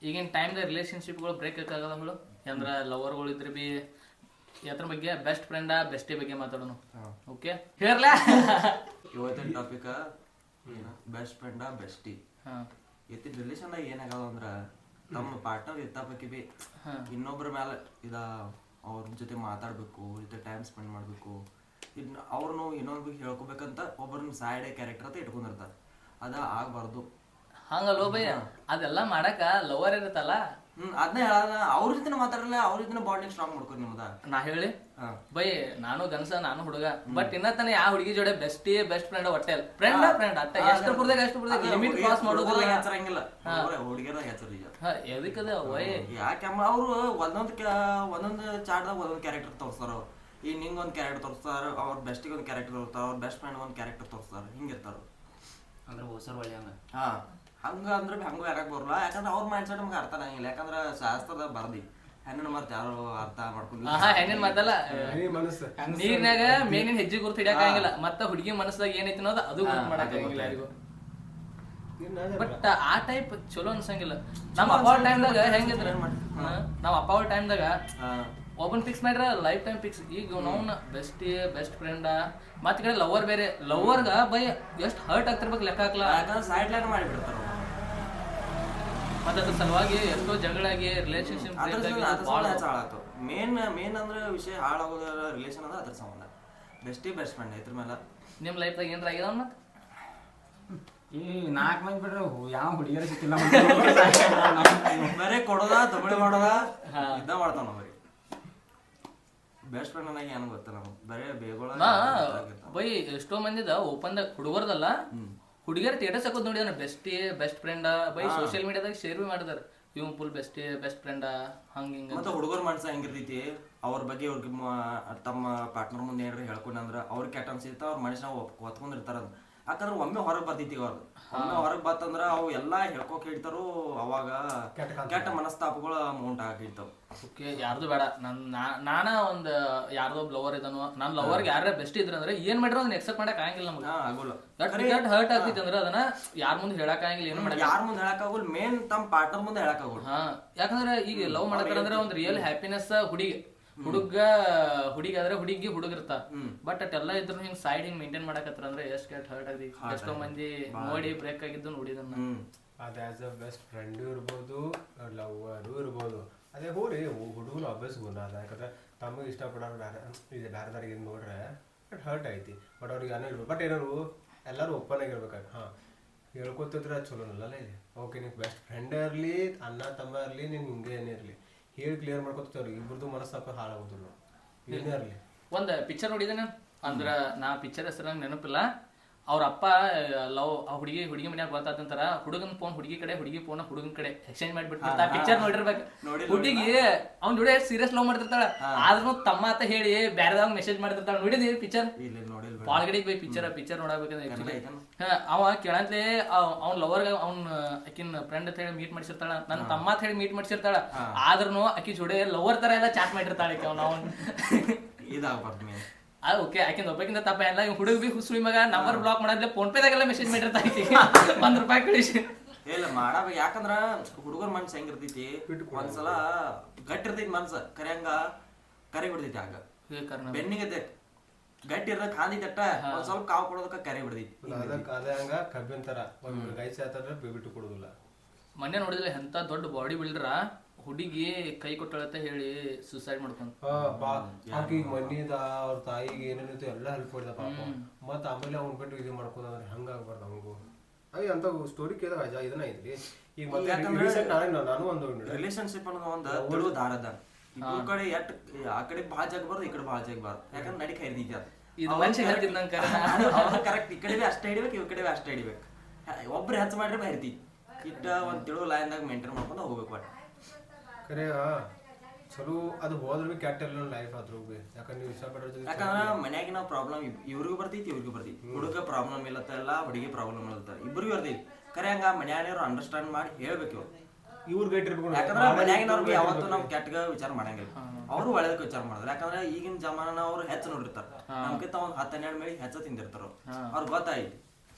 ಈಗಿನ ಟೈಮ್ದಾಗ ರಿಲೇಶನ್ಶಿಪ್ಗಳು ಬ್ರೇಕ್ ಆಗಲ್ಲ ಅಂದ್ರೆ ಲವರ್ಗಳು ಇದ್ರೆ ಬಿ ಅದ್ರ ಬಗ್ಗೆ ಬೆಸ್ಟ್ ಫ್ರೆಂಡ ಬೆಸ್ಟಿ ಬಗ್ಗೆ ಮಾತಾಡೋಣ. ಓಕೆ ಹೇಳಲಾ ಇವತ್ತಿನ ಟಾಪಿಕ್ ಬೆಸ್ಟ್ ಫ್ರೆಂಡ ಬೆಸ್ಟಿ. ಇವತ್ತಿನ ರಿಲೇಷನ್ದಾಗ ಏನಾಗಲ್ಲ ಅಂದ್ರ ನಮ್ಮ ಪಾರ್ಟ್ನರ್ ಇರ್ತಾಪಕ್ಕಿ ಬಿ ಇನ್ನೊಬ್ಬರ ಮೇಲೆ ಅವ್ರ ಜೊತೆ ಮಾತಾಡ್ಬೇಕು, ಜೊತೆ ಟೈಮ್ ಸ್ಪೆಂಡ್ ಮಾಡ್ಬೇಕು, ಅವ್ರನ್ನು ಇನ್ನೊಬ್ರಿಗೆ ಹೇಳ್ಕೊಬೇಕಂತ ಒಬ್ಬರನ್ನ ಸೈಡ್ ಕ್ಯಾರೆಕ್ಟರ್ ಅಂತ ಇಟ್ಕೊಂಡಿರ್ತಾರೆ. ಅದ ಆಗ್ಬಾರ್ದು. ಹಂಗಲ್ಲೋ ಬೈ, ಅದೆಲ್ಲ ಮಾಡಕ ಲವರ್ ಇರುತ್ತಲ್ಲ ಅದನ್ನ ಹೇಳ ಅವ್ರ ಜೊತೆ ಮಾತಾಡಲ್ಲ, ಅವ್ರ ಜೊತೆ ಬಾಂಡಿಂಗ್ ಸ್ಟ್ರಾಂಗ್ ಮಾಡ್ಕೊಂಡು ನಿಮ್ದ ನಾ ಹೇಳಿ ಬೈ. ನಾನು ಗನ್ಸ, ನಾನು ಹುಡುಗ, ಬಟ್ ಇನ್ನತನ ಯಾವ ಹುಡುಗಿ ಜೋಡೆ ಬೆಸ್ಟ್ ಫ್ರೆಂಡ್ ಹೊಟ್ಟೆ ಫ್ರೆಂಡ್ ಅಟ್ಟ ಎಷ್ಟು ಬುರ್ದಾಗ ಲಿಮಿಟ್ ಕ್ರಾಸ್ ಮಾಡೋದಿಲ್ಲ. ಹೆಸರಂಗಿಲ್ಲ ಹುಡುಗಿಯರ ಹೆಸರು ಎದಕ್ಕದ ಯಾಕಮ್ಮ ಅವ್ರು ಒಂದೊಂದು ಚಾಟ್ದಾಗ ಒಂದೊಂದು ಕ್ಯಾರೆಕ್ಟರ್ ತೋರಿಸ್ತಾರ. ಈಗ ನಿಂಗೊಂದು ಕ್ಯಾರೆಕ್ಟರ್ ತೋರಿಸ್ತಾರ, ಅವ್ರ ಬೆಸ್ಟಿಗೆ ಒಂದು ಕ್ಯಾರೆಕ್ಟರ್ ತೋರಿಸ್ತಾರ, ಅವ್ರ ಬೆಸ್ಟ್ ಫ್ರೆಂಡ್ ಒಂದು ಕ್ಯಾರೆಕ್ಟರ್ ತೋರಿಸ್ತಾರ. ಹಿಂಗಿರ್ತಾರ ಅಂದ್ರೆ ಹೊಸರ್ ಒಳ್ಳೆ ಹಂಗ ಅಂದ್ರೆ ಹಂಗ ಯಾರಕ್ ಬರಲ್ಲ. ಯಾಕಂದ್ರೆ ಅವ್ರ ಮೈಂಡ್ ಸೆಟ್ ನಮ್ಗೆ ಅರ್ಥ ಆಗಂಗಿಲ್ಲ. ಯಾಕಂದ್ರೆ ಶಾಸ್ತ್ರದ ಬರ್ದಿ ಹೆಣ್ಣಿನ ಮಾತು ಯಾರು ಅರ್ಥ ಮಾಡ್ಕೊಂಡು ಹೆಣ್ಣಿನ ಮಾತಲ್ಲ, ನೀರ್ನಾಗ ಮೇನಿನ ಹೆಜ್ಜೆ ಗುರ್ತು ಹಿಡಿಯಕ್ ಆಗಂಗಿಲ್ಲ, ಮತ್ತ ಹುಡುಗಿ ಮನಸ್ಸಾಗ ಏನೈತಿ ಅನ್ನೋದು ಅದು ಗುರ್ತು ಮಾಡಕ್ ಆಗಂಗಿಲ್ಲ ಯಾರಿಗೂ. ಬಟ್ ಆ ಟೈಪ್ ಚಲೋ ಅನ್ಸಂಗಿಲ್ಲ. ನಮ್ಮ ಅಪ್ಪ ಅವ್ರ ಟೈಮ್ದಾಗ ಹೆಂಗಿದ್ರ, ನಮ್ಮ ಅಪ್ಪ ಅವ್ರ ಟೈಮ್ದಾಗ ಒಬ್ಬನ್ ಫಿಕ್ಸ್ ಮಾಡ್ರ ಲೈಫ್ ಟೈಮ್ ಫಿಕ್ಸ್. ಈಗ ನಾವು ಬೆಸ್ಟ್ ಫ್ರೆಂಡ ಮತ್ತ ಕಡೆ ಲವರ್ ಬೇರೆ. ಲವರ್ಗ ಬೈ ಎಷ್ಟು ಹರ್ಟ್ ಆಗ್ತಿರ್ಬೇಕು ಲೆಕ್ಕ ಹಾಕ್ಲ. ಯಾಕಂದ್ರೆ ಸೈಡ್ ಲೈನ್ ಮಾಡಿಬಿಡ್ತಾರ. ಮತ್ತೆ ಅದ್ರ ಸಲುವಾಗಿ ಎಷ್ಟೋ ಜಗಳಾಗಿ ರಿಲೇಶನ್ಶಿಪ್ ಮೇನ್ ಅಂದ್ರೆ ವಿಷಯ ಹಾಳಾಗೋದ ರಿಲೇಷನ್ ಅಂದ್ರೆ ಅದ್ರ ಸಂಬಂಧ. ಬೆಸ್ಟ್ ಫ್ರೆಂಡ್ ಇದ್ರ ಮೇಲೆ ನಿಮ್ ಲೈಫ್ದಾಗ ಏನ್ರ ಆಗ್ಯದ ಮತ್ ಈ 4 ಮಂದಿ ಬಿಡ್ರೆ ಯಾವ ಹುಡುಗಿಯರ ಸಿಕ್ಕಿಲ್ಲ. ಬರೇ ಕೊಡೋದ ತಗೊಳ್ಳಿ ಮಾಡೋದ ಇದ್ದ ಮಾಡ್ತಾವ ನಾವು. ಬೆಸ್ಟ್ ಫ್ರೆಂಡ್ ಅನ್ನೋಕೆ ಏನು ಗೊತ್ತ ನಮ್ಗೆ ಬರೇ ಬೇಗೋಳ ಬೈ. ಎಷ್ಟೋ ಮಂದಿದ ಓಪನ್ದಾಗ ಹುಡುಗರ್ದಲ್ಲ ಹುಡುಗಿಯರ ಸ್ಟೇಟಸ್ ಹಾಕೋದ್ ನೋಡಿ ಬೆಸ್ಟ್ ಫ್ರೆಂಡ್ ಬೈ. ಸೋಷಿಯಲ್ ಮೀಡಿಯಾದಾಗ ಶೇರ್ ಬಿ ಮಾಡಿದಾರ, ಇವ್ ಫುಲ್ ಬೆಸ್ಟ್ ಫ್ರೆಂಡ್ ಹಂಗ ಹಿಂಗ. ಮತ್ತೆ ಹುಡುಗರ ಮನ್ಸ ಹೆಂಗಿರ್ತೈತಿ, ಅವ್ರ ಬಗ್ಗೆ ಅವ್ರಿಗೆ ತಮ್ಮ ಪಾರ್ಟ್ನರ್ ಮುಂದೆ ಏನಾರ ಹೇಳ್ಕೊಂಡ್ರ ಅವ್ರಿಗೆ ಕೆಟ್ಟ ಅನ್ಸಿರ್ತ, ಅವ್ರ ಮನುಷ್ಯನ ಹೊತ್ಕೊಂಡಿರ್ತಾರ. ಯಾಕಂದ್ರೆ ಒಮ್ಮೆ ಹೊರಗೆ ಬರ್ತೈತಿ ಒಮ್ಮೆ ಹೊರಗೆ ಬರ್ತಂದ್ರ ಅವು ಎಲ್ಲಾ ಹೇಳ್ಕೊಕ್ ಹೇಳ್ತಾರು. ಅವಾಗ ಕೆಟ್ಟ ಮನಸ್ತಾಪಗಳು ಮೌಂಟ್ ಆಗಿರ್ತಾವ. ಓಕೆ ಯಾರ್ದು ಬೇಡ, ನಾನ ಒಂದ್ ಯಾರ್ದೋ ಲವರ್ ಇದನು, ನನ್ ಲವರ್ಗೆ ಯಾರ ಬೆಸ್ಟ್ ಇದ್ರ ಅಂದ್ರೆ ಏನ್ ಮಾಡ್ರ ಅದನ್ನ ಎಕ್ಸೆಪ್ಟ್ ಮಾಡಕ್ ಆಗಂಗಿಲ್ಲ ನಮ್ಗೆ. ಆಗೋಲ್ಲ. ಹರ್ಟ್ ಆಗ್ತೈತಿ ಅಂದ್ರೆ ಅದನ್ನ ಯಾರ ಮುಂದೆ ಹೇಳಕ್ ಆಗಂಗಿಲ್ಲ, ಏನು ಮಾಡಕ್ ಯಾರ ಮುಂದೆ ಹೇಳಕ್ ಆಗೋಲ್ಲ. ಮೇನ್ ತಮ್ಮ ಪಾರ್ಟ್ನರ್ ಮುಂದೆ ಹೇಳಕ್ ಆಗೋಲ್ಲ. ಯಾಕಂದ್ರೆ ಈಗ ಲವ್ ಮಾಡಕಂದ್ರೆ ಒಂದ್ ರಿಯಲ್ ಹ್ಯಾಪಿನೆಸ್ ಹುಡುಗಿ ಆದ್ರೆ ಹುಡುಗಿ ಹುಡುಗಿರ್ತ. ಬಟ್ ಅಟ್ಟೆಲ್ಲ ಇದ್ರು ಹಿಂಗ್ ಸೈಡ್ ಹಿಂಗ್ ಮೇಂಟೈನ್ ಮಾಡಕತ್ತಾರ ಅಂದ್ರೆ ಎಷ್ಟ್ ಹರ್ಟ್ ಆಗಿ ಎಷ್ಟೋ ಮಂದಿ ನೋಡಿ ಬ್ರೇಕ್ ಆಗಿದ್ದು ನೋಡಿದನ್ನ. ಅದ ಆಸ್ ಅ ಬೆಸ್ಟ್ ಫ್ರೆಂಡು ಇರ್ಬೋದು, ಲವರು ಇರ್ಬೋದು. ಅದೇ ಹೋರಿ ಹುಡುಗರು ಅಭ್ಯಾಸ ಗುಣ ಅದ. ಯಾಕಂದ್ರೆ ತಮಗೆ ಇಷ್ಟಪಡೋರು ಬೇರೆ ಬೇರೆದಾರಿಗೆ ನೋಡ್ರೆ ಬಟ್ ಹರ್ಟ್ ಐತಿ. ಬಟ್ ಅವ್ರಿಗೆ ಏನೋ ಇರ್ಬೇಕು. ಬಟ್ ಏನಾರು ಎಲ್ಲರೂ ಓಪನ್ ಆಗಿರ್ಬೇಕಾಗ ಹೇಳ್ಕೊತಿದ್ರೆ ಅದು ಚಲೋನಲ್ಲ ಇದೆ. ಓಕೆ ನೀವು ಬೆಸ್ಟ್ ಫ್ರೆಂಡ್ ಇರಲಿ, ಅಣ್ಣ ತಮ್ಮ ಇರಲಿ, ನೀನು ಹಿಂಗೆ ಏನೇ ಇರಲಿ ಹೇಳಿ ಕ್ಲಿಯರ್ ಮಾಡ್ಕೊತಿರ್ತಾರೆ. ಇಬ್ಬರದು ಮನಸ್ಸಾಪ ಹಾಳಾಗೋದಿಲ್ಲ ಏನೇ ಇರಲಿ. ಒಂದ್ ಪಿಕ್ಚರ್ ನೋಡಿದೇನ ಅಂದ್ರ ನಾ ಪಿಕ್ಚರ್ ಹೆಸರು ನೆನಪಿಲ್ಲ. ಅವ್ರ ಅಪ್ಪ ಲವ್ ಹುಡುಗಿ ಮನ್ಯಾಗ ಗೊತ್ತಾತಂತಾರ, ಹುಡುಗನ್ ಫೋನ್ ಹುಡುಗಿ ಕಡೆ, ಹುಡುಗಿ ಫೋನ್ ಹುಡುಗನ್ ಕಡೆ ಎಕ್ಸ್ಚೇಂಜ್ ಮಾಡಿಬಿಡ್ತಾರ. ಪಿಕ್ಚರ್ ನೋಡಿರ್ಬೇಕು. ಹುಡುಗಿ ಅವ್ನ ಜೋಡಿ ಸೀರಿಯಸ್ ಲವ್ ಮಾಡ್ತಿರ್ತಾಳ, ಆದ್ರೂ ತಮ್ಮ ಅಂತ ಹೇಳಿ ಬ್ಯಾರೆದಾಗ ಮೆಸೇಜ್ ಮಾಡ್ತಿರ್ತಾಳ. ನೋಡಿದ್ವಿ ಪಿಕ್ಚರ್ ಪಾಲ್ಗಡಿಗೆ ಬೈ ಪಿಕ್ಚರ್ ನೋಡಬೇಕಂದ್ರೆ ಅವ ಕೇಳಂತಲೇ ಅವ್ನ ಲವರ್ಗ ಅವ್ನ ಆಕಿನ್ ಫ್ರೆಂಡ್ ಅಂತ ಹೇಳಿ ಮೀಟ್ ಮಾಡಿಸಿರ್ತಾಳ, ನನ್ನ ತಮ್ಮ ಅಂತ ಹೇಳಿ ಮೀಟ್ ಮಾಡಿಸಿರ್ತಾಳ. ಆದ್ರೂ ಆಕಿ ಜೋಡಿ ಲವರ್ ತರ ಎಲ್ಲ ಚಾಟ್ ಮಾಡಿರ್ತಾಳ ಇದಾಗ್ಬಾರ್ದು. ಓಕೆ ಆಕಿಂದ ಒಬ್ಬಕಿಂತ ತಪ್ಪ ಎಲ್ಲ ಹುಡುಗ ಬಿ ಹುಸುಳಿ ಮಗ ನಂಬರ್ ಬ್ಲಾಕ್ ಮಾಡಿದ್ಲೆ ಫೋನ್ ಪೇದಾಗೆಲ್ಲ ಮೆಸೇಜ್ ಮಾಡಿರ್ತಾ ₹1 ಕಳಿಸಿ ಇಲ್ಲ ಮಾಡಬೇಕು. ಯಾಕಂದ್ರ ಹುಡುಗರ ಮನ್ಸ ಹೆಂಗಿರ್ತೈತಿ, ಒಂದ್ಸಲ ಗಟ್ಟಿ ಇರ್ತೈತಿ ಮನ್ಸ, ಕರೆ ಬಿಡ್ತೈತಿ. ಆಗ ಬೆನ್ನಿಗೆ ಗಟ್ಟಿ ಇರ್ದ ಖಾಂದಿ ತಟ್ಟ ಒಂದ್ ಸ್ವಲ್ಪ ಕಾವು ಕೊಡೋದಕ್ಕ ಕರೆ ಬಿಡ್ತೈತಿ. ಅದೇ ಹಂಗ ಕಬ್ಬಿನ ತರ ಗೈಸ್ ಆತರ ಬಿಟ್ಟು ಕೊಡುದಿಲ್ಲ. ಮೊನ್ನೆ ನೋಡಿದ್ರೆ ಎಂತ ದೊಡ್ಡ ಬಾಡಿ ಬಿಲ್ಡರ ಹುಡುಗಿ ಕೈ ಕೊಟ್ಟಳತ್ತ ಹೇಳಿ ಸುಸೈಡ್ ಮಾಡ್ಕೊಂಡ್ ಮನಿದ ಅವ್ರ ತಾಯಿಗೆ ಏನೇನಿತ್ತು ಎಲ್ಲ ಹೆಲ್ಪ್ ಮಾಡಿದ ಪಾಪ. ಮತ್ತ ಆಮೇಲೆ ಅವ್ನ್ ಬಿಟ್ಟು ಇದು ಮಾಡ್ಕೋದಂದ್ರೆ ಹಂಗಾಗ್ಬಾರ್ದು ನಮಗೂ. ಅಂತ ಸ್ಟೋರಿ ಕೇಳಿದಾಗ ಇದನ್ನ ಐತ್ರಿ. ಈಗ ನಾನು ಒಂದು ರಿಲೇಶನ್ಶಿಪ್ ಅನ್ನೋದು ಒಂದು ದಾರದ ಇಬ್ಬರು ಕಡೆ ಎಟ್ ಆ ಕಡೆ ಭಾಳ ಜಾಗಬಾರ್ದು, ಈ ಕಡೆ ಭಾಳ ಜಾಗಬಾರ್ದು. ಯಾಕಂದ್ರೆ ನಡಿ ಖರೀದಿದ್ದ ಕರೆಕ್ಟ್. ಈ ಕಡೆ ಅಷ್ಟೇ ಹಿಡಿಬೇಕು, ಇವ್ ಕಡೆ ಅಷ್ಟೇ ಹಿಡಿಬೇಕು. ಒಬ್ರು ಹೆಚ್ಚು ಮಾಡ್ರೆ ಬೈರ್ತಿ ಇಟ್ಟ ಒಂದ್ ತಿಳು ಲೈನ್ದಾಗ ಮೇಂಟೈನ್ ಮಾಡ್ಕೊಂಡು ಹೋಗ್ಬೇಕು. ಬಟ್ ಕರೆ ಚಲೋ ಅದು ಹೋದ್ರೆ ಕೆಟ್ಟ ಎಲ್ಲ ಲೈಫ್ ಆದ್ರೂ ಯಾಕಂದ್ರೆ ನೀವು ಇಷ್ಟಪಡೋದು. ಯಾಕಂದ್ರೆ ಮನ್ಯಾಗಿನ ಪ್ರಾಬ್ಲಮ್ ಇವ್ರಿಗೂ ಬರ್ತೈತಿ, ಇವ್ರಿಗೂ ಬರ್ತೈತಿ. ಹುಡುಗ ಪ್ರಾಬ್ಲಮ್ ಇಲ್ಲತ್ತ ಇಲ್ಲ, ಹುಡುಗಿ ಪ್ರಾಬ್ಲಮ್ ಇಲ್ಲತ್ತ, ಇಬ್ಬರಿಗೂ ಬರ್ತೈತಿ. ಕರೆ ಹಂಗ ಮನ್ಯಾಗಿನವ್ರು ಅಂಡರ್ಸ್ಟ್ಯಾಂಡ್ ಮಾಡಿ ಹೇಳ್ಬೇಕು. ಇವ್ರು ಗಟ್ಟಿರ್ಬೇಕು. ಯಾಕಂದ್ರೆ ಮನ್ಯಾಗಿನವ್ರಿಗೆ ಯಾವತ್ತೂ ನಾವ್ ಕೆಟ್ಟಗ ವಿಚಾರ ಮಾಡಂಗಿಲ್ಲ, ಅವ್ರು ಒಳ್ಳೇದಕ್ಕೆ ವಿಚಾರ ಮಾಡಿದ್ರು. ಯಾಕಂದ್ರೆ ಈಗಿನ ಜಮಾನ ಅವ್ರು ಹೆಚ್ಚು ನೋಡಿರ್ತಾರ, ನಮ್ಗಿಂತ ಒಂದ್ 10-12 ಮೇಲೆ ಹೆಚ್ಚು ತಿಂದಿರ್ತಾರ. ಅವ್ರಿಗೆ ಗೊತ್ತಾಯ್ತು,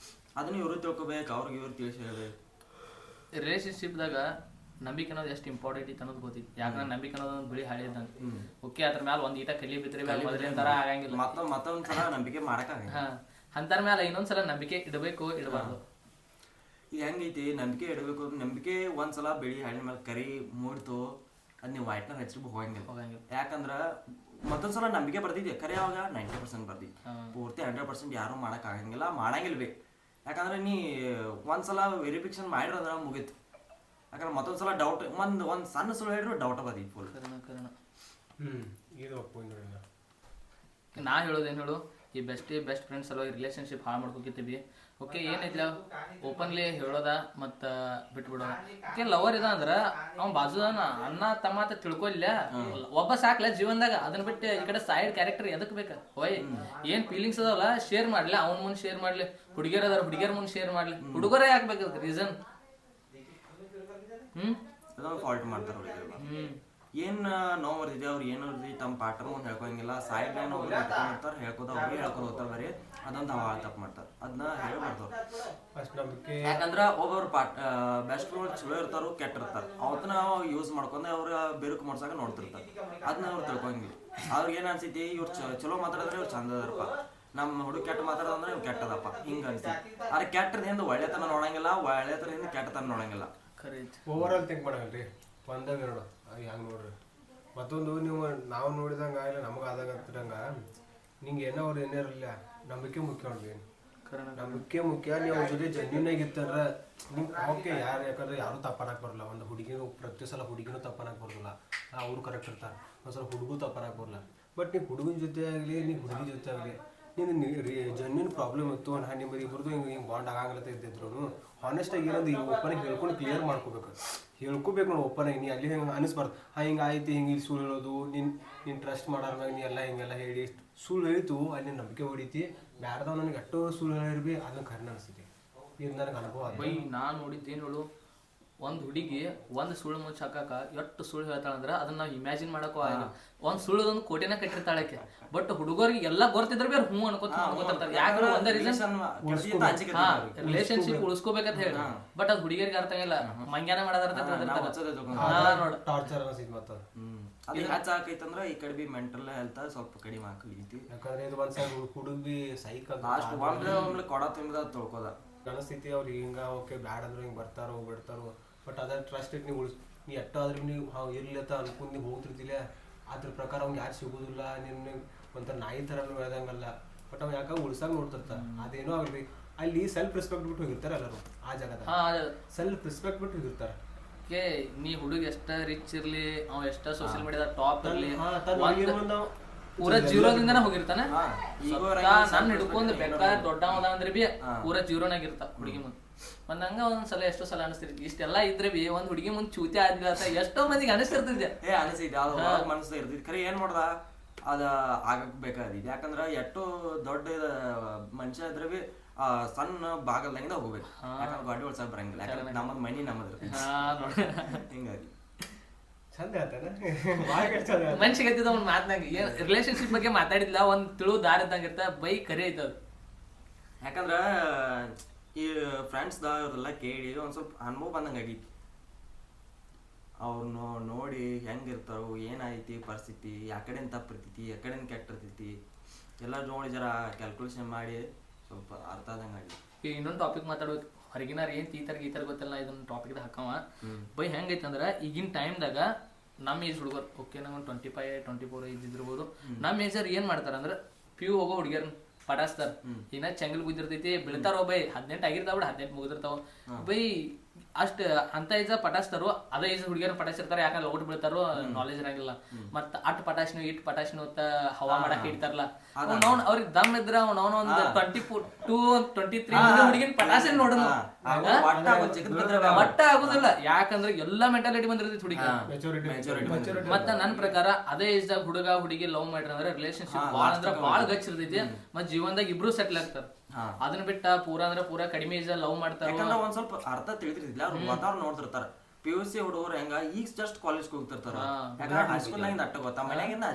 ಅದನ್ನ ಇವ್ರು ತಿಳ್ಕೊಬೇಕು, ಅವ್ರಿಗೆ ಇವ್ರು ತಿಳಿಸಿ ಹೇಳ್ಬೇಕು. ರಿಲೇಶನ್ಶಿಪ್ದಾಗ ನಂಬಿಕೆ ಅನ್ನೋದು ಎಷ್ಟು ಇಂಪಾರ್ಟೆಂಟ್ ಐತೆ ಅನ್ನೋದು ಗೊತ್ತಿತ್ತು. ಯಾಕಂದ್ರೆ ನಂಬಿಕೆ ಅನ್ನೋದು ಒಂದು ಬಿಳಿ ಹಳೆ ಇದ್ದಂಗೆ. ಓಕೆ, ಅದ್ರ ಮೇಲೆ ಒಂದು ಈಟ ಕಲಿ ಬಿದ್ದರೆ ಮೊದಲಿನ ಥರ ಆಗಂಗಿಲ್ಲ. ಮತ್ತೊಂದ್ಸಲ ನಂಬಿಕೆ ಮಾಡಕ್ಕಾಗ. ಅಂತರ ಮೇಲೆ ಇನ್ನೊಂದ್ಸಲ ನಂಬಿಕೆ ಇಡಬೇಕು, ಇಡಬಾರ್ದು. ಈಗ ಹೆಂಗೈತಿ, ನಂಬಿಕೆ ಇಡಬೇಕು. ನಂಬಿಕೆ ಒಂದ್ಸಲ ಬಿಳಿ ಹಳ್ಳಿ ಮೇಲೆ ಕರಿ ಮೂಡ್ತು, ಅದ್ ನೀವು ವೈಟ್ನರ್ ಹಚ್ಚಿರ್ಬೇಕು ಹೋಗಂಗಿಲ್ಲ. ಯಾಕಂದ್ರ ಮತ್ತೊಂದ್ಸಲ ನಂಬಿಕೆ ಬರ್ತಿದ್ದೆ ಕರೆ ಅವಾಗ 90% ಬರ್ತಿತ್ತು. ಪೂರ್ತಿ 100% ಯಾರು ಮಾಡಕ್ ಆಗಂಗಿಲ್ಲ, ಮಾಡಂಗಿಲ್ಲ ಬಿ. ಯಾಕಂದ್ರೆ ನೀ ಒಂದ್ಸಲ ವೆರಿಫಿಕೇಶನ್ ಮಾಡಿರೋದ್ರ ಮುಗೀತು. ಯಾಕಂದ್ರೆ ಮತ್ತೊಂದ್ಸಲ ಡೌಟ್ ಒಂದ್ ಸಣ್ಣ ಸುಳ್ಳು ಹೇಳಿದ್ರು ಡೌಟ್ ಬರ್ತಿತ್ತು ಫುಲ್. ನಾ ಹೇಳೋದೇನು ಹೇಳು, ಈ ಬೆಸ್ಟ್ ಫ್ರೆಂಡ್ಸ್ ಸಲುವಾಗಿ ರಿಲೇಶನ್ಶಿಪ್ ಹಾಳು ಮಾಡ್ಕೋಕಿರ್ತೀವಿ. ಓಕೆ, ಏನೈತಿಲ್ಲ ಓಪನ್ಲಿ ಹೇಳೋದ ಮತ್ತು ಬಿಟ್ಬಿಡೋದ. ಓಕೆ, ಲವರ್ ಇದ ಅಂದ್ರೆ ಅವ್ನ ಬಾಜು ಅಣ್ಣ ತಮ್ಮ ಅಂತ ತಿಳ್ಕೊಲ್ಲ, ಒಬ್ಬ ಸಾಕ್ಲ ಜೀವನದಾಗ. ಅದನ್ನ ಬಿಟ್ಟು ಈ ಕಡೆ ಸೈಡ್ ಕ್ಯಾರೆಕ್ಟರ್ ಎದಕ್ ಬೇಕಾ? ಓಯ್, ಏನ್ ಫೀಲಿಂಗ್ಸ್ ಅದಾವಲ್ಲ ಶೇರ್ ಮಾಡ್ಲಿ, ಅವ್ನ ಮುಂದೆ ಶೇರ್ ಮಾಡ್ಲಿ. ಹುಡುಗಿಯರ್ ಅದಾರ, ಹುಡುಗಿಯರ್ ಮುಂದೆ ಶೇರ್ ಮಾಡ್ಲಿ. ಹುಡುಗರೇ ಯಾಕೆ ರೀಸನ್? ಫಾಲ್ಟ್ ಮಾಡ್ತಾರ. ಏನ್ ನೋವು ಬರ್ತಿದೆ ಅವ್ರು ಏನು ತಮ್ಮ ಪಾರ್ಟ್ನರ್ ಮುಂದೆ ಹೇಳ್ಕೊಳಂಗಿಲ್ಲ. ಸೈಡ್ ಲೈನ್ ಒಬ್ರು ಹೇಳ್ತಾರೆ, ಹೇಳ್ಕೋದ ಅವ್ರಿಗೆ ಹೇಳ್ಕೊಂಡು ಹೋಗ್ತಾರೆ. ಬರೀ ಅದೊಂದು ಹಾಳು ತಪ್ಪು ಮಾಡ್ತಾರೆ, ಅದನ್ನ ಹೇಳ್ಬಾರ್ದು. ಯಾಕಂದ್ರ ಒಬ್ಬೊಬ್ರು ಬೆಸ್ಟ್ ಫ್ರೆಂಡ್ ಚಲೋ ಇರ್ತಾರು, ಕೆಟ್ಟ ಇರ್ತಾರ. ಅವತ್ತನ್ನ ಯೂಸ್ ಮಾಡ್ಕೊಂಡು ಅವ್ರ ಬೆರುಕು ಮಾಡ್ಸಾಕ ನೋಡ್ತಿರ್ತಾರೆ. ಅದನ್ನ ಅವ್ರು ತಿಳ್ಕೊಳಂಗಿಲ್ಲ. ಅವ್ರಿಗೆ ಏನ್ ಅನ್ಸೈತಿ, ಇವ್ರು ಚಲೋ ಮಾತಾಡಿದ್ರೆ ಇವ್ರು ಚಂದ ಅದಾರಪ್ಪ, ನಮ್ಮ ಹುಡುಗ ಕೆಟ್ಟ ಮಾತಾಡೋದಂದ್ರೆ ಇವ್ರು ಕೆಟ್ಟದಪ್ಪ, ಹಿಂಗ ಅನ್ಸೈತಿ. ಆದ್ರೆ ಕೆಟ್ಟದಿಂದ ಒಳ್ಳೆತನ ನೋಡಂಗಿಲ್ಲ, ಒಳ್ಳೆತನದಿಂದ ಕೆಟ್ಟತನ ನೋಡಂಗಿಲ್ಲ. ಓವರ್ ಆಲ್ ಥಿಂಕ್ ಮಾಡಂಗಿಲ್ರಿ, ಒಂದಾಗ ನೋಡು ಹೆಂಗೆ ನೋಡ್ರಿ. ಮತ್ತೊಂದು ನೀವು ನಾವು ನೋಡಿದಂಗ ಇಲ್ಲ ನಮಗೆ ಆದಾಗಂಗ ನಿಂಗೆ ಏನೋ ಅವ್ರು ಏನೇ ಇರಲಿಲ್ಲ, ನಂಬಿಕೆ ಮುಖ್ಯ ನೋಡ್ರಿ. ನಂಬಿಕೆ ಮುಖ್ಯ. ನೀವು ಅವ್ರ ಜೊತೆ ಜೆನ್ಯೂನ್ ಆಗಿತ್ತಂದ್ರೆ ನಿಮ್ಗೆ ಓಕೆ. ಯಾಕಂದ್ರೆ ಯಾರು ತಪ್ಪನಾಕ್ ಬರಲ್ಲ. ಒಂದು ಹುಡುಗಿನೂ ಪ್ರತಿ ಸಲ ಹುಡುಗಿನೂ ತಪ್ಪನಾಕ್ ಬರೋಲ್ಲ, ಅವರು ಕರೆಕ್ಟ್ ಇರ್ತಾರೆ. ಒಂದ್ಸಲ ಹುಡುಗೂ ತಪ್ಪನಾಕ್ ಬರಲ್ಲ. ಬಟ್ ನೀವು ಹುಡುಗನ ಜೊತೆ ಆಗಲಿ, ನೀವು ಹುಡುಗಿ ಜೊತೆ ಆಗಲಿ, ನೀನು ಜೆನ್ಯೂನ್ ಪ್ರಾಬ್ಲಮ್ ಇತ್ತು ನಿಮ್ಮದು ಇಬ್ಬರದು ಹಿಂಗೆ ಬಾಂಡ್ ಆಗಂಗಿಲ್ಲ ಇದ್ದಿದ್ರು ಹಾನೆಸ್ಟಾಗಿ ಏನಂದ್ರೆ ಈ ಓಪನಾಗಿ ಹೇಳ್ಕೊಂಡು ಕ್ಲಿಯರ್ ಮಾಡ್ಕೋಬೇಕು. ಹೇಳ್ಕೋಬೇಕು ನೋಡಿ ಓಪನಾಗಿ. ನೀ ಅಲ್ಲಿ ಹಿಂಗೆ ಅನಿಸ್ಬಾರ್ದು, ಹಿಂಗೆ ಆಯ್ತು ಹಿಂಗೆ ಸುಳ್ಳು ಹೇಳೋದು, ನೀನು ಟ್ರಸ್ಟ್ ಮಾಡೋರ್ನಾಗ ನೀ ಎಲ್ಲ ಹಿಂಗೆಲ್ಲ ಹೇಳಿ ಸುಳ್ಳು ಹೇಳಿತು, ಅಲ್ಲಿ ನಂಬಿಕೆ ಹೊಡಿತಿ. ಬ್ಯಾರದವ್ ನನಗೆ ಎಷ್ಟೋ ಸುಳ್ಳು ಹೇಳಿರ್ಬಿ ಅದನ್ನ ಕರೆನ ಅನಿಸ್ತೈತಿ. ಇದು ನನಗೆ ಅನುಭವ. ಬೈ ನಾನು ನೋಡಿದ್ದೇನು ಹೇಳು, ಒಂದು ಹುಡುಗಿ ಒಂದು ಸುಳ್ಳು ಮುಚ್ಚ ಹಾಕಾಕ ಎಷ್ಟು ಸುಳ್ಳು ಹೇಳ್ತಾಳಂದ್ರೆ ಅದನ್ನ ನಾವು ಇಮ್ಯಾಜಿನ್ ಮಾಡಕ್ಕೂ ಆಗಲ್ಲ. ಒಂದು ಸುಳ್ಳದೊಂದು ಕೋಟೆನ ಕಟ್ಟಿರ್ತಾಳಕ್ಕೆ. ಬಟ್ ಹುಡುಗರಿಗೆ ಎಲ್ಲ ಗೊತ್ತಿದ್ರೆ ಬೇರೆ ಹ್ಞೂ ಅನ್ಕೋತಿರ್ತಾರೆ. ಯಾಕಂದ್ರೆ ಒಂದೇ ರೀಸನ್ ರಿಲೇಶನ್ಶಿಪ್ ಉಳಿಸ್ಕೋಬೇಕಂತ ಹೇಳಿ. ಬಟ್ ಅದು ಹುಡುಗಿಯರಿಗೆ ಅರ್ಥ ಇಲ್ಲ, ಮಂಗ್ಯಾನ ಮಾಡೋದ್ರ ಟಾರ್ಚರ್ ಅನಿಸ್ತೈತಿ. ಮತ್ತೆ ಅದು ಹೆಚ್ಚು ಹಾಕೈತಂದ್ರ ಈ ಕಡೆ ಬಿ ಮೆಂಟಲ್ ಹೆಲ್ತ್ ಸ್ವಲ್ಪ ಕಡಿಮೆ ಹಾಕೈತಿ. ಯಾಕಂದ್ರೆ ಇದು ಒಂದ್ ಸೈಡ್ ಹುಡುಗಿ ಸೈಕಲ್ ಲಾಸ್ಟ್ ಒಮ್ಮೆ ಕೊಡ ತುಂಬಿದ ತೊಳ್ಕೋದ ಅನಿಸ್ತೈತಿ. ಅವ್ರು ಹಿಂಗ ಓಕೆ ಬ್ಯಾಡ ಅಂದ್ರೆ ಹಿಂಗೆ ಬರ್ತಾರೋ ಬಿಡ್ತಾರೋ. ಬಟ್ ಅದ್ರ ಟ್ರಸ್ಟ್ ನೀ ನೀ ಎಷ್ಟಾದ್ರೂ ನೀವು ಇರ್ಲತ್ತ ಅನ್ಕೊಂಡು ನೀವು ಹೋಗ್ತಿರ್ತಿಲ್ಲ, ಅದ್ರ ಪ್ರಕಾರ ಅವ್ನಿಗೆ ಯಾರು ಸಿಗೋದಿಲ್ಲ. ನಿನ್ನ ಒಂಥರ ನಾಯಿ ಥರ ಹೇಳ್ದಂಗಲ್ಲ. ಬಟ್ ಅವ್ನು ಯಾಕೆ ಉಳ್ಸಾಗ ನೋಡ್ತಿರ್ತಾರ. ಅದೇನೋ ಆಗ್ಲಿ, ಅಲ್ಲಿ ಸೆಲ್ಫ್ ರೆಸ್ಪೆಕ್ಟ್ ಬಿಟ್ಟು ಹೋಗಿರ್ತಾರೆ ಎಲ್ಲರೂ. ಆ ಜಾಗದಾಗ ಸೆಲ್ಫ್ ರೆಸ್ಪೆಕ್ಟ್ ಬಿಟ್ಟು ಹೋಗಿರ್ತಾರೆ. ನೀ ಹುಡುಗ ಎಷ್ಟ ರಿಚ್ ಇರ್ಲಿ, ಅವ ಎಷ್ಟ ಸೋಷಿಯಲ್ ಮೀಡಿಯಾದ ಟಾಪ್ ಇರ್ಲಿ, ಪೂರ ಜೀರೋದಿಂದನೇ ಹೋಗಿರ್ತಾನೆ. ನನ್ ಹಿಡ್ಕೊಂಡು ಬೇಕಾದ್ರೆ ದೊಡ್ಡವದ ಅಂದ್ರೆ ಬಿ ಪೂರ ಜೀರೋನಾಗ ಇರ್ತಾವ ಹುಡುಗಿ ಮುಂದೆ. ಒಂದ್ ಹಂಗ ಒಂದ್ಸಲ ಎಷ್ಟೋ ಸಲ ಅನಿಸ್ತಿರ್ತಿ, ಇಷ್ಟೆಲ್ಲಾ ಇದ್ರೆ ಬಿ ಒಂದ್ ಹುಡುಗಿ ಮುಂದೆ ಚೂತಿ ಆದಿಲ್ಲ ಅಂತ ಎಷ್ಟೋ ಮಂದಿಗೆ ಅನಿಸ್ತಿರ್ತಿದ್ದೆ. ಅನಿಸ್ತೈತಿ, ಮನಸ್ಸು ಇರ್ತೈತಿ. ಖರೆ ಏನ್ ಮಾಡ್ದ ಅದ ಆಗಕ್ ಬೇಕಾದಿದ್. ಯಾಕಂದ್ರ ಎಷ್ಟೋ ದೊಡ್ಡ ಮನುಷ್ಯ ಇದ್ರೆ ಬಿ ಸಣ್ಣ ಭಾಗದಂಗ ಹೋಗ್ಬೇಕು. ಯಾಕಂದ್ರೆ ಗಾಡಿ ಓಡ್ಸಕ್ ಬರಂಗಿಲ್ಲ. ಯಾಕಂದ್ರೆ ನಮ್ಮದ್ ಮನಿ ನಮ್ಮದ್ ಹಿಂಗಾಗಿ ಚಂದ ಮನ್ಸಿಗೆ ಹತ್ತಿದ ಒಂದ್ ಮಾತ್ನಾಗ ಏನ್ ರಿಲೇಶನ್ಶಿಪ್ ಬಗ್ಗೆ ಮಾತಾಡಿದ್ಲ ಒಂದ್ ತಿಳು ದಾರಿ ಇದ್ದಂಗ ಇರ್ತ. ಬೈ ಕರೆ ಐತದ. ಯಾಕಂದ್ರ ಈ ಫ್ರೆಂಡ್ಸ್ ಅವ್ರದೆಲ್ಲ ಕೇಳಿ ಒಂದ್ ಸ್ವಲ್ಪ ಅನುಭವ ಬಂದಂಗ ಆಗೈತಿ. ಅವ್ರನ್ನ ನೋಡಿ ಹೆಂಗಿರ್ತಾರೋ, ಏನಾಯ್ತಿ ಪರಿಸ್ಥಿತಿ, ಯಾಕಡೆನ್ ತಪ್ಪಿರ್ತೈತಿ, ಯಾಕಡೆನ್ ಕೆಟ್ಟ ಇರ್ತೈತಿ ಎಲ್ಲ ನೋಡಿ ಜರ ಕ್ಯಾಲ್ಕುಲೇಷನ್ ಮಾಡಿ ಸ್ವಲ್ಪ ಅರ್ಥ ಆದಂಗ ಆಗೈತಿ. ಈಗ ಇನ್ನೊಂದು ಟಾಪಿಕ್ ಮಾತಾಡ್ಬೇಕು. ಹೊರಗಿನಾರ ಏನ್ ಈ ತರ ಗೊತ್ತಿಲ್ಲ, ಇದನ್ನ ಟಾಪಿಕ್ ಹಾಕವ. ಬೈ ಹೆಂಗೈತಿ ಅಂದ್ರ ಈಗಿನ ಟೈಮ್ದಾಗ ನಮ್ಮ ಏಜ್ ಹುಡುಗರು ಓಕೆ ನಂಗೆ 25, 24 ಇದ್ದಿರ್ಬೋದು. ನಮ್ಮ ಏಜರ್ ಏನ್ ಮಾಡ್ತಾರ ಅಂದ್ರ PU ಹೋಗೋ ಹುಡುಗಿಯರ್ ಪಟಾಸ್ತಾರ. ಇನ್ನ ಚಂಗಲ್ ಬಿದ್ದಿರ್ತೈತಿ, ಬೀಳ್ತಾರೋ ಬೈ 18 ಆಗಿರ್ತಾವ, 18 ಮುಗಿದಿರ್ತಾವ. ಬೈ ಅಷ್ಟ ಅಂತ ಏಜ್ ಪಟಾಸ್ತಾರೋ, ಅದೇ ಏಜ್ ಹುಡುಗಿಯರ್ ಪಟಾಯಿಸಿರ್ತಾರ. ಯಾಕಂದ್ರೆ ಲೌಟ್ ಬೀಳ್ತಾರೋ, ನಾಲೆಜ್ ಇರಂಗಿಲ್ಲ. ಮತ್ತ ಅಟ್ ಪಟಾಶ್ನು ಇಟ್ ಪಟಾಶ್ನು ಹವಾ ಮಾಡಕ್ ಇಡ್ತಾರಲ್ಲ. ಅವ್ರಿಗೆ ದಮ್ ಇದ್ರ ಅವ್ನ ಒಂದ್ 22, 23 ಹುಡುಗಿನ ಪಟಾಸೆ ನೋಡೋಣ ಒಟ್ಟ ಆಗುದಿಲ್ಲ. ಯಾಕಂದ್ರೆ ಎಲ್ಲಾ ಮೆಂಟಾಲಿಟಿ ಬಂದಿರ್ತೈತಿ ಹುಡುಗಿ. ಮತ್ತ ನನ್ ಪ್ರಕಾರ ಅದೇ ಏಜ್ ದಾಗ ಹುಡುಗ ಹುಡುಗಿ ಲವ್ ಮಾಡ್ರಿ ಅಂದ್ರೆ ರಿಲೇಶನ್ಶಿಪ್ ಬಾಳ ಅಂದ್ರ ಬಾಳ ಗಚ್ಚ ಇರ್ತೈತಿ. ಮತ್ ಜೀವನದಾಗ ಇಬ್ರು ಸೆಟ್ಲ್ ಆಗ್ತಾರ. ಅದನ್ನ ಬಿಟ್ಟ ಪೂರಾ ಅಂದ್ರೆ ಪೂರಾ ಕಡಿಮೆ ಏಜ್ ಲವ್ ಮಾಡ್ತಾರ. ಯಾಕಂದ್ರೆ ಒಂದ್ ಸ್ವಲ್ಪ ಅರ್ಥ ತಿಳಿತಿರ್ತಿಲ್ಲ, ಅವ್ರು ವಾತಾವರಣ ನೋಡ್ತಿರ್ತಾರ. PUC ಹುಡುಗರು ಹೆಂಗ ಈಗ ಜಸ್ಟ್ ಕಾಲೇಜ್ ಹೋಗ್ತಿರ್ತಾರ. ಯಾಕಂದ್ರೆ ಹೈಸ್ಕೂಲ್ ನಾಗಿಂದ ಅಟ್ಟ ಗೊತ್ತಾ, ಮನ್ಯಾಗಿಂದ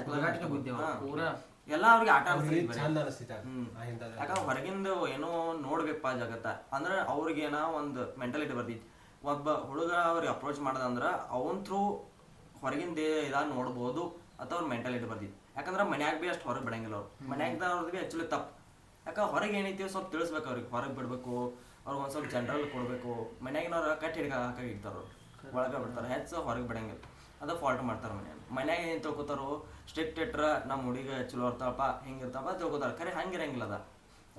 ಪೂರಾ ಎಲ್ಲ ಅವ್ರಿಗೆ ಆಟ ಯಾಕಂದ್ರೆ ಹೊರಗಿಂದ ಏನೋ ನೋಡ್ಬೇಕಪ್ಪ ಜಗತ್ತ ಅಂದ್ರೆ ಅವ್ರಿಗೇನ ಒಂದ್ ಮೆಂಟಾಲಿಟಿ ಬರ್ತೈತಿ. ಒಬ್ಬ ಹುಡುಗ ಅವ್ರಿಗೆ ಅಪ್ರೋಚ್ ಮಾಡದಂದ್ರ ಅವನ್ ಥ್ರೂ ಹೊರಗಿಂದ ಇದಾಗ ನೋಡ್ಬೋದು ಅಥವಾ ಅವ್ರ ಮೆಂಟಾಲಿಟಿ ಬರ್ತಿತ್ತು. ಯಾಕಂದ್ರೆ ಮನ್ಯಾಗ ಬಿ ಅಷ್ಟು ಹೊರಗೆ ಬಿಡಂಗಿಲ್ಲ ಅವ್ರು, ಮನ್ಯಾಗ ಅವ್ರದ್ದು ಬಿ ಆ್ಯಕ್ಚುಲಿ ತಪ್ಪು. ಯಾಕೆ ಹೊರಗೆ ಏನೈತಿ ಸ್ವಲ್ಪ ತಿಳಿಸ್ಬೇಕು ಅವ್ರಿಗೆ, ಹೊರಗೆ ಬಿಡಬೇಕು ಅವ್ರಿಗೆ ಒಂದು ಸ್ವಲ್ಪ ಜನರಲ್ ಕೊಡಬೇಕು. ಮನ್ಯಾಗಿನವ್ರು ಕಟ್ಟಿ ಹಾಕಿ ಇಡ್ತಾರ, ಒಳಗೆ ಬಿಡ್ತಾರೆ, ಹೆಚ್ಚು ಹೊರಗೆ ಬಿಡಂಗಿಲ್ಲ. ಅದು ಫಾಲ್ಟ್ ಮಾಡ್ತಾರೆ ಮನ್ಯಾಗ ಏನು ತಿಳ್ಕೊತಾರೋ ಸ್ಟ್ರಿಕ್ಟ್ ಇಟ್ರ ನಮ್ಮ ಹುಡುಗ ಚಲೋ ಇರ್ತಾವಪ್ಪ ಹಿಂಗಿರ್ತಾವ ತಿಳ್ಕೊತಾರೆ. ಖರೆ ಹಂಗಿರಂಗಿಲ್ಲ ಅದ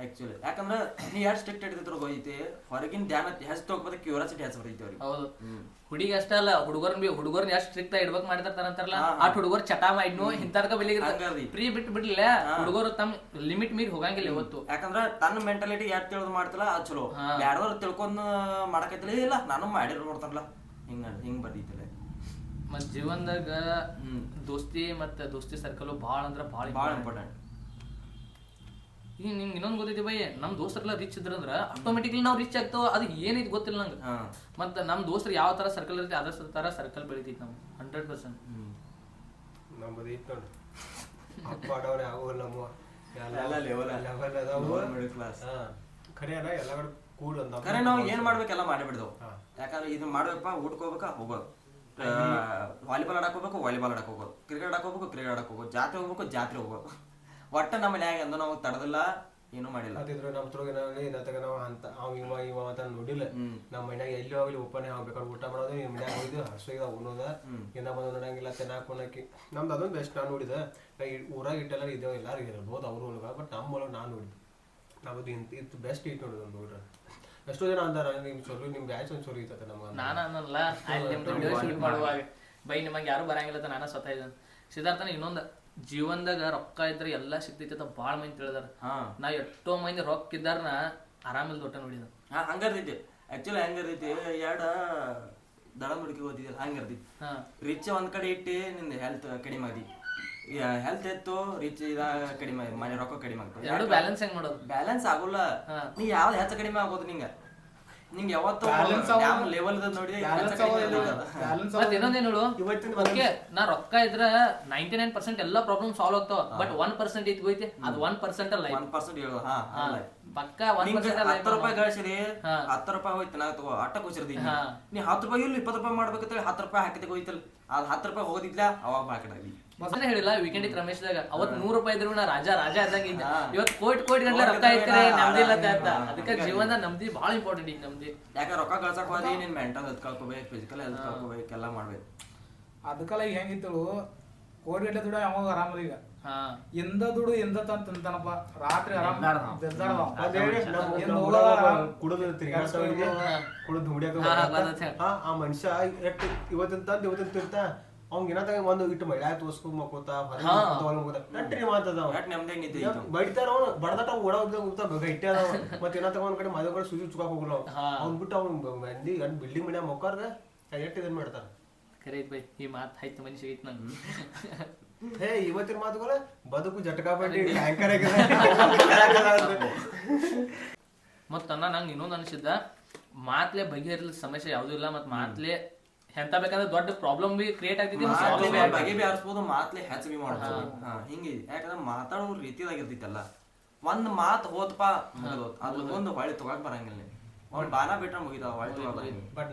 ಆ್ಯಕ್ಚುಲಿ. ಯಾಕಂದ್ರೆ ನೀ ಎಷ್ಟು ಸ್ಟ್ರಿಕ್ಟ್ ಇಡ್ತಿದ್ರು ಹೋಯ್ತಿ, ಹೊರಗಿನ ಧ್ಯಾನ ಹೆಚ್ಚು ತೊಗೊಬೋದು, ಕ್ಯೂರಿಯಾಸಿಟಿ ಹೆಚ್ಚು ಬರ್ತೈತಿ ಅವ್ರಿಗೆ. ಹೌದು, ಹುಡುಗಿ ಅಷ್ಟೇ ಅಲ್ಲ ಹುಡುಗರ್ನ ಎಷ್ಟು ಸ್ಟ್ರಿಕ್ಟ್ ಇಡ್ಬೇಕು ಮಾಡಿರ್ತಾರಂತಾರಲ್ಲ, ಆ ಹುಡುಗರು ಚಟ ಮಾಡಿದ್ನು ಇಂತಾರ್ಗ ಬೆಳಿಗ್ಗೆ ಫ್ರೀ ಬಿಟ್ಟು ಬಿಡ್ಲಿಲ್ಲ. ಹುಡುಗರು ತಮ್ಮ ಲಿಮಿಟ್ ಮೀರಿ ಹೋಗಂಗಿಲ್ಲ ಇವತ್ತು. ಯಾಕಂದ್ರ ತನ್ನ ಮೆಂಟಾಲಿಟಿ ಯಾರು ತಿಳಿದು ಮಾಡ್ತಿಲ್ಲ ಅದು ಚಲೋ. ಯಾರ್ದವ್ರು ತಿಳ್ಕೊಂಡ್ ಮಾಡಕತ್ತಿಲ್ಲ, ಇಲ್ಲ ನಾನು ಮಾಡಿರ್ ನೋಡ್ತಾರಲ್ಲ ಹಿಂಗ್ ಬರ್ತೈತಿಲ್ಲ. ಮತ್ ಜೀವನದಾಗ ದೋಸ್ತಿ ಮತ್ತೆ ದೋಸ್ತಿ ಸರ್ಕಲ್ ಭಾಳ ಅಂದ್ರ ಭಾಳ ಇಂಪಾರ್ಟೆಂಟ್. ಈಗ ನಿಂಗೆ ಇನ್ನೊಂದು ಗೊತ್ತೈತಿ ಬೈ, ನಮ್ ದೋಸ್ತರೆಲ್ಲ ರಿಚ್ ಇದ್ರಂದ್ರ ಆಟೋಮೆಟಿಕ್ಲಿ ನಾವು ರಿಚ್ ಆಗ್ತಾವ. ಅದು ಏನೈತಿ ಗೊತ್ತಿಲ್ಲ ನಂಗೆ. ಮತ್ತೆ ನಮ್ ದೋಸ್ತರು ಯಾವ ತರ ಸರ್ಕಲ್ ಇರುತ್ತೆ ಅದ್ರ ತರ ಸರ್ಕಲ್ ಬೆಳಿತೈತಿ ನಮ್ಗೆ 100%. ನಮ್ಮದು ಇತ್ತು ನೋಡಿ ಅಪ್ಪ ಆಡೋರು ಯಾವ ನಮ್ಮ ಎಲ್ಲ ಲೆವೆಲ್ ಮಿಡಲ್ ಕ್ಲಾಸ್. ಖರೆ ಅಲ್ಲ ಎಲ್ಲ ಕಡೆ ಕೂಡ ಖರೆ ನಾವು ಏನ್ ಮಾಡ್ಬೇಕೆಲ್ಲ ಮಾಡಿಬಿಡ್ದವು. ಯಾಕಂದ್ರೆ ಇದು ಮಾಡ್ಬೇಕಪ್ಪ, ಊಟಕ್ಕೆ ಹೋಗ್ಬೇಕಾ ಹೋಗೋದು, ವಾಲಿಬಾಲ್ ಆಡಕ್ ಹೋಗ್ಬೇಕು ವಾಲಿಬಾಲ್ ಆಡಕ್ ಹೋಗೋದು, ಕ್ರಿಕೆಟ್ ಆಡಕ್ ಹೋಗ್ಬೇಕು ಕ್ರಿಕೆಟ್ ಆಡಕ್ ಹೋಗೋದು, ಜಾತ್ರೆ ಹೋಗ್ಬೇಕು ಜಾತ್ರೆ ಹೋಗೋದು. ಒಟ್ಟ ನಮ್ಮ ಮನ್ಯಾಗ ಅಂದು ನಾವು ತಡದಿಲ್ಲ, ಏನೂ ಮಾಡಿಲ್ಲ. ಅದಿದ್ರು ನಮ್ಮ ಥ್ರೋಗೆ ನಾವು ಅಂತ ಇವ ಅಂತ ನೋಡಿಲ್ಲ. ನಮ್ಮ ಮನ್ಯಾಗ ಎಲ್ಲಿ ಹೋಗ್ಲಿ ಒಪ್ಪನೆ ಬೇಕಾದ್ರೆ ಊಟ ಮಾಡೋದು, ನಿಮ್ಮ ಮನ್ಯಾಗ ಹೋಗಿದ್ದು ಹಸುವಿಗೆ ಉಣ್ಣೋದ, ಏನ ಬಂದು ನೋಡಂಗಿಲ್ಲ ತಿನ್ನಾಕೊಳಕ್ಕೆ. ನಮ್ದು ಅದೊಂದು ಬೆಸ್ಟ್ ನಾನು ನೋಡಿದ. ಊರಾಗ ಇಟ್ಟೆಲ್ಲ ಇದ್ದೇವೆ, ಎಲ್ಲರೂ ಇರ್ಬೋದು ಅವರು ಒಳಗ. ಬಟ್ ನಮ್ಮ ಒಳಗೆ ನಾನು ನೋಡಿದ್ದು ನಮ್ಮದು ಇದು ಬೆಸ್ಟ್ ಇಟ್ಟು ನೋಡಿದ್ ಒಂದು ಊರ. ಎಷ್ಟೋ ಜನ ಅಂದಾರ ನಿಮ್ ಚಲೋ, ನಿಮ್ ಬ್ಯಾಚ್ ಒಂದು ಚಲೋ ಇರ್ತದೆ ನಮ್ಗೆ. ನಾನು ಅನ್ನಲ್ಲ ಶೂಟ್ ಮಾಡುವಾಗ ಬೈ ನಿಮಗೆ ಯಾರು ಬರಂಗಿಲ್ಲ ನಾನು ಸ್ವತಃ ಇದ್ದೇನೆ. ಸಿದ್ಧಾರ್ಥನ ಇನ್ನೊಂದು ಜೀವನದಾಗ ರೊಕ್ಕ ಇದ್ರೆ ಎಲ್ಲಾ ಸಿಗ್ತೈತಿ ಅಂತ ಭಾಳ ಮಂದಿ ತಿಳಿದಾರ. ನಾ ಎಷ್ಟೋ ಮಂದಿ ರೊಕ್ಕ ಇದ್ದಾರನ ಆರಾಮಿಲ್ದ ಒಟ್ಟ ನೋಡಿದ. ಹಂಗಿರ್ತೈತಿ ಆಕ್ಚುಲಿ, ಹಂಗಿರ್ತೈತಿ. ಎರಡ ದಳ ಮುಡುಕಿ ಓದಿದ್ದಿಲ್ಲ ಹಂಗಿರ್ತೈತಿ. ರಿಚ್ ಒಂದ್ ಕಡೆ ಇಟ್ಟು ನಿಂದ ಹೆಲ್ತ್ ಕಡಿಮೆ ಆಗಿ, ಹೆಲ್ತ್ ಎತ್ತು ರಿಚ್ ಇದ ಕಡಿಮೆ ಮನೆ ರೊಕ್ಕ ಕಡಿಮೆ ಆಗ್ತದೆ. ಎರಡು ಬ್ಯಾಲೆನ್ಸ್ ಹೆಂಗ್ ಮಾಡೋದು? ಬ್ಯಾಲೆನ್ಸ್ ಆಗೋಲ್ಲ. ನೀ ಯಾವ್ದು ಹೆಚ್ಚು ಕಡಿಮೆ ಆಗೋದು ನಿಂಗೆ ಯಾವತ್ತು ಲೆವೆಲ್ ನೋಡಿ. ಮತ್ತೆ ಇನ್ನೊಂದೇ ನೋಡು, ಓಕೆ ನಾ ರೊಕ್ಕ ಇದ್ರ 99% ಎಲ್ಲಾ ಪ್ರಾಬ್ಲಮ್ ಸಾಲ್ವ್ ಆಗ್ತಾವ. ಬಟ್ 1% ಐತಿ ಹೋಯ್ತಿ, ಅದು 1% ಅಲ್ಲ 1% ಹೇಳೋದು. ಪಕ್ಕ 1% ಅಲ್ಲ. 10 ರೂಪಾಯಿ ಗಳಿಸಿರಿ, 10 ರೂಪಾಯಿ ಹೋಯ್ತು ನಾ ತಗೋ ಅಟ್ಟ ಕೂಸಿರ್ತೀನಿ. ನೀ 10 ರೂಪಾಯಿ ಇಲ್ಲ 20 ರೂಪಾಯಿ ಮಾಡ್ಬೇಕಂತೇಳಿ 10 ರೂಪಾಯಿ ಹಾಕಿದ ಹೋಯ್ತಲ್ಲ, ಅದು 10 ರೂಪಾಯಿ ಹೋಗೋದಿಲ್ಲ ಅವಾಗ ಹಾಕಿದ್ವಿ. ಮೊದಲೇ ಹೇಳಿಲ್ಲ ವೀಕೆಂಡ್ ರಮೇಶ್ದಾಗ ಅವತ್ 100 ರೂಪಾಯಿ ಇದ್ರು ನಾ ರಾಜ ಇದ್ದಂಗ ಇದ್ದ. ಇವತ್ತು ಕೋಟಿ ಗಂಟೆ ರೊಕ್ಕ ಐತ್ರಿ, ನಮ್ದಿ ಇಲ್ಲ ಅಂತ. ಅದಕ್ಕೆ ಜೀವನ ನಮ್ದಿ ಬಹಳ ಇಂಪಾರ್ಟೆಂಟ್ ಈಗ ನಮ್ದಿ. ಯಾಕೆ ರೊಕ್ಕ ಗಳಿಸಕ್ ಹೋದಿ ನಿನ್ ಮೆಂಟಲ್ ಹೆಲ್ತ್ ಕಳ್ಕೊಬೇಕು, ಫಿಸಿಕಲ್ ಹೆಲ್ತ್ ಕಳ್ಕೊಬೇಕು, ಎಲ್ಲ ಮಾಡ್ಬೇಕು. ಅದಕ್ಕೆಲ್ಲ ಈಗ ಹೆಂಗಿತ್ತು, ಕೋಟಿ ಗಂಟೆ ದುಡ ಯಾವಾಗ ಆರಾಮದ. ಈಗ ಎಂದ ದುಡು ಎಂದ ತಂತಾನಪ್ಪ, ರಾತ್ರಿ ಆರಾಮ್ ಕುಡಿದು ಹುಡಿಯಾಕ ಆ ಮನುಷ್ಯ ಇವತ್ತಿನ ತಂದ್ ಇವತ್ತಿನ ತಿರ್ತ ಅವ್ನ ಏನಾಗ ಒಂದು ಇಟ್ಟು ಮಳೆ ತೋರ್ಸ್ಕೊಂಡ್ ಮಕ್ಕೋತ ನಟ್ರಿ ಮಾತದ ಬಡಿತಾರ. ಅವ್ನು ಬಡದಾಟ ಓಡೋಗ ಇಟ್ಟೆ ಅದಾವ. ಮತ್ತೆ ಏನ ತಗೊಂಡ್ ಕಡೆ ಮದುವೆ ಕಡೆ ಸುಜಿ ಚುಕಾಕ್ ಹೋಗಲ್ಲ. ಅವ್ನ್ ಬಿಟ್ಟು ಅವ್ನು ಮಂದಿ ಬಿಲ್ಡಿಂಗ್ ಮನ್ಯಾಗ ಮೊಕ್ಕಾರ್ದ ಎಟ್ಟು ಇದನ್ ಮಾಡ್ತಾರ. ಖರೆ ಬೈ, ಈ ಮಾತು ಆಯ್ತು ಮನುಷ್ಯ ಐತ್ ನಂಗೆ. ಹೇ ಇವತ್ತಿನ ಮಾತುಗಳ ಬದುಕು ಜಟಕಾಪಟ್ಟಿ ಟ್ಯಾಂಕರ್. ಮತ್ತ ನಂಗೆ ಇನ್ನೊಂದು ಅನಿಸಿದ್ದ, ಮಾತ್ಲೆ ಬಗೆಹರಿದ ಸಮಸ್ಯೆ ಯಾವ್ದು ಇಲ್ಲ. ಮತ್ ಮಾತ್ಲೆ ಎಂತ ಬೇಕಂದ್ರೆ ದೊಡ್ಡ ಪ್ರಾಬ್ಲಮ್ ಬಿ ಕ್ರಿಯೇಟ್ ಆಗ್ತೈತಿ, ಬಗೆ ಬಿ ಹರಿಸ್ಬೋದು, ಮಾತ್ಲೆ ಹೆಚ್ಚು ಬಿ ಮಾಡ್ಬೋದು. ಹಿಂಗೆ ಯಾಕಂದ್ರೆ ಮಾತಾಡೋ ರೀತಿಯಾಗಿರ್ತೈತಲ್ಲ. ಒಂದ್ ಮಾತ್ ಹೋದ್ಪಾ ಅದು ಒಂದು ಹೊಳಿ ತಗೊಳಕ್ ಬರಂಗಿಲ್ಲ. ಅವ್ನು ಬಾನ ಬಿಟ್ರೆ ಮುಗಿತಾವ ಹೊಳಿ ತಗೊಳಕ್. ಬಟ್